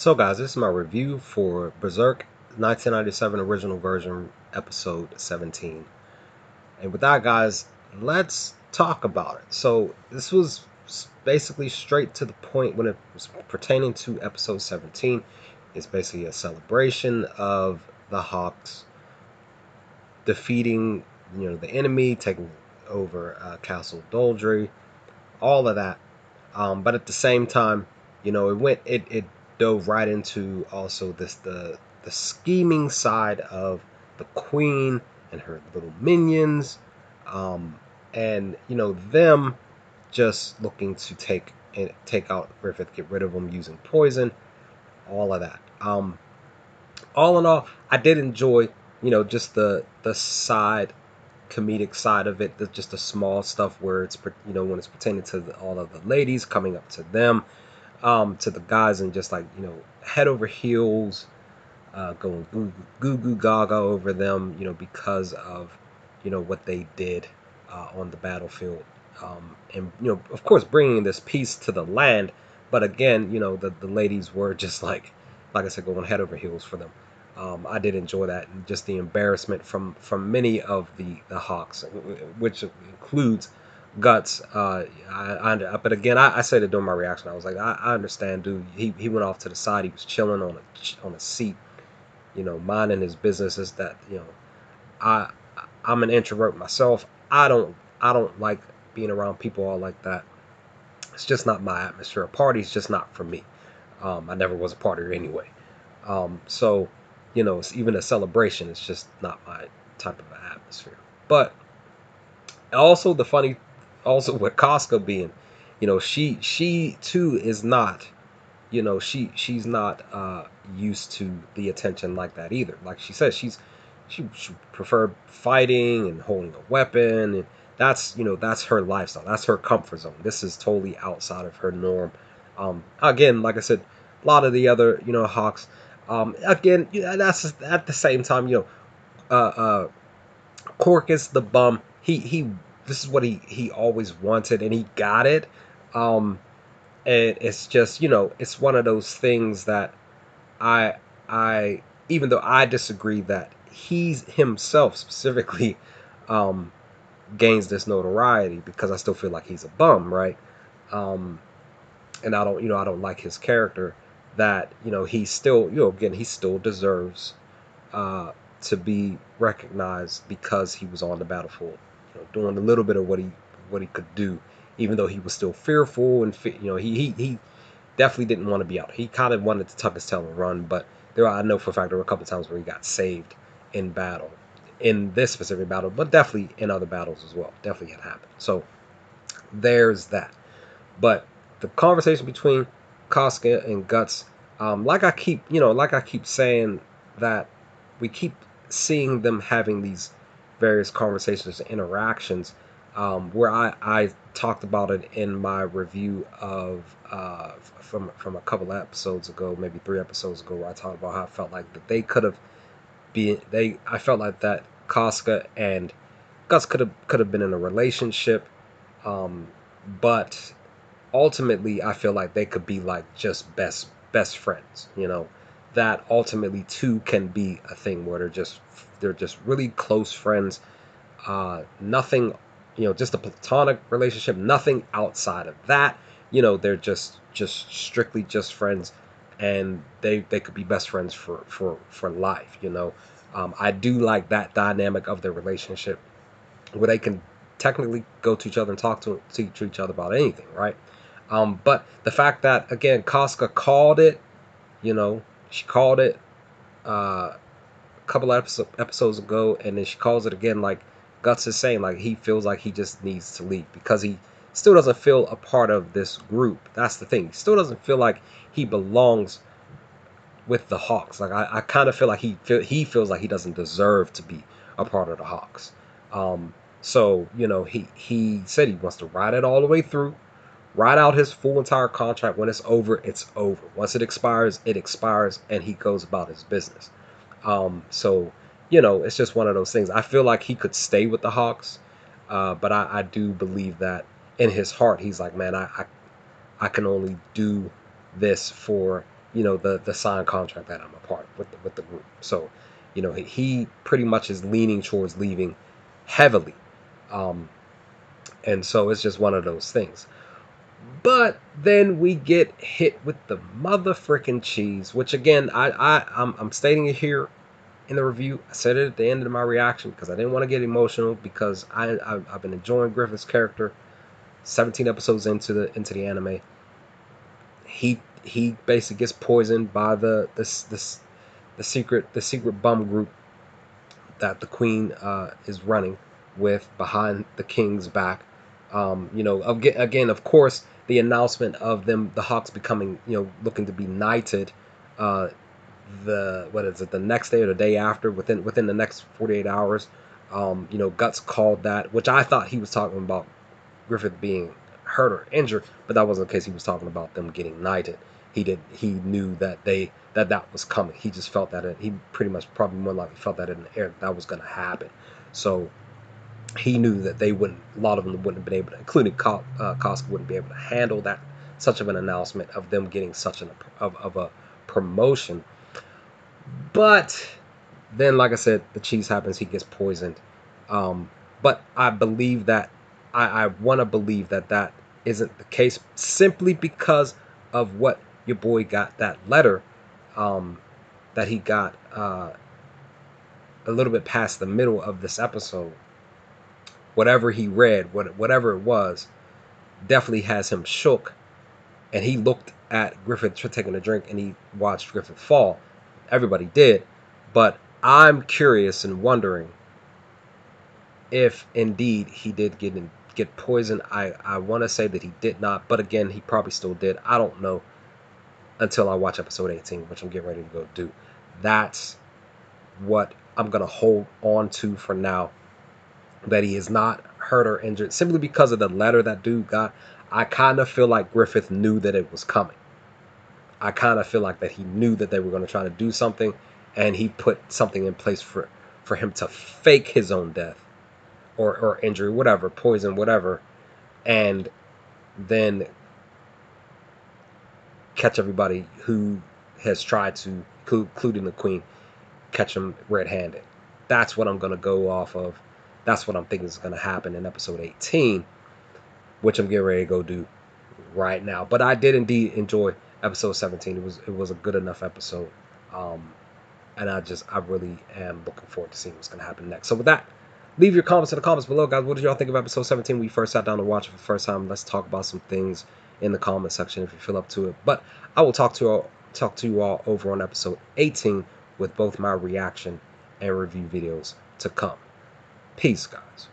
So guys, this is my review for Berserk 1997 original version episode 17. And with that guys, let's talk about it. So this was basically straight to the point when it was pertaining to episode 17. It's basically a celebration of the Hawks defeating, the enemy, taking over Castle Doldry, all of that. But at the same time, it dove right into also the scheming side of the queen and her little minions, and them just looking to take out Griffith, get rid of them using poison, all of that. All in all, I did enjoy just the side comedic side of it, just the small stuff where it's when it's pertaining to all of the ladies coming up to them, to the guys, and just like head over heels, going goo goo gaga over them, because of what they did on the battlefield, and of course bringing this peace to the land. But again, the ladies were just like I said, going head over heels for them. I did enjoy that, and just the embarrassment from many of the Hawks, which includes Guts. But again, I said it during my reaction. I was like, I understand, dude. He went off to the side. He was chilling on a seat, minding his business. Is that I I'm an introvert myself. I don't like being around people all like that. It's just not my atmosphere. A party's just not for me. I never was a partier anyway. So, it's even a celebration. It's just not my type of atmosphere. But also also with Casca being, she too is not, she's not used to the attention like that either. Like she says, she preferred fighting and holding a weapon, and that's her lifestyle. That's her comfort zone. This is totally outside of her norm. Again, like I said, a lot of the other Hawks. Again, that's just, at the same time, uh, uh, Corcus the bum. He this is what he always wanted, and he got it. Um, and it's just it's one of those things that I I even though I disagree that he's himself specifically um gains this notoriety, because I still feel like he's a bum, right? Um, and I don't like his character. That he still again he still deserves uh, to be recognized because he was on the battlefield, doing a little bit of what he could do, even though he was still fearful, and he definitely didn't want to be out. He kind of wanted to tuck his tail and run, but I know for a fact there were a couple times where he got saved in battle, in this specific battle, but definitely in other battles as well. Definitely had happened. So there's that. But the conversation between Casca and Guts, like I keep saying, that we keep seeing them having these various conversations and interactions, where I talked about it in my review of from a couple of episodes ago, maybe 3 episodes ago, where I talked about how I felt like that they could have been I felt like that Casca and Guts could have been in a relationship, um, but ultimately I feel like they could be like just best friends, that ultimately two can be a thing where they're just really close friends, nothing, just a platonic relationship, nothing outside of that. They're just strictly just friends, and they could be best friends for life. I do like that dynamic of their relationship, where they can technically go to each other and talk to each other about anything, right? But the fact that, again, Casca called it, she called it a couple episodes ago, and then she calls it again. Like Guts is saying, like he feels like he just needs to leave because he still doesn't feel a part of this group. That's the thing. He still doesn't feel like he belongs with the Hawks. Like I kind of feel like he feels like he doesn't deserve to be a part of the Hawks. So he said he wants to ride it all the way through, ride out his full entire contract. When it's over, it's over. Once it expires, and he goes about his business. So it's just one of those things. I feel like he could stay with the Hawks, but I do believe that in his heart he's like, man, I can only do this for the signed contract that I'm a part of with the group. So, he pretty much is leaning towards leaving heavily. Um, and so it's just one of those things. But then we get hit with the mother freaking cheese, which again, I'm stating it here in the review. I said it at the end of my reaction because I didn't want to get emotional, because I've been enjoying Griffith's character. 17 episodes into the anime, he basically gets poisoned by the secret bum group that the queen is running with behind the king's back. Again, of course, the announcement of the Hawks becoming, looking to be knighted, the next day or the day after, within the next 48 hours. Guts called that, which I thought he was talking about Griffith being hurt or injured, but that wasn't the case. He was talking about them getting knighted. He knew that that was coming. He just felt that he pretty much, probably more likely, felt that in the air that was going to happen. So he knew that a lot of them wouldn't have been able to, including Costco, wouldn't be able to handle that, such of an announcement of them getting such of a promotion. But then, like I said, the cheese happens. He gets poisoned. But I believe that I want to believe that isn't the case, simply because of what your boy got, that letter that he got a little bit past the middle of this episode. Whatever he read, whatever it was, definitely has him shook. And he looked at Griffith taking a drink, and he watched Griffith fall. Everybody did. But I'm curious and wondering if indeed he did get poisoned. I want to say that he did not, but again, he probably still did. I don't know until I watch episode 18, which I'm getting ready to go do. That's what I'm going to hold on to for now, that he is not hurt or injured, simply because of the letter that dude got. I kind of feel like Griffith knew that it was coming. I kind of feel like that he knew that they were going to try to do something, and he put something in place for him to fake his own death or injury, whatever, poison, whatever, and then catch everybody who has tried to, including the queen, catch him red-handed. That's what I'm going to go off of. That's what I'm thinking is going to happen in episode 18, which I'm getting ready to go do right now. But I did indeed enjoy episode 17. It was a good enough episode, and I really am looking forward to seeing what's going to happen next. So with that, leave your comments in the comments below, guys. What did y'all think of episode 17? We first sat down to watch it for the first time. Let's talk about some things in the comment section if you feel up to it. But I will talk to you all over on episode 18 with both my reaction and review videos to come. Peace, guys.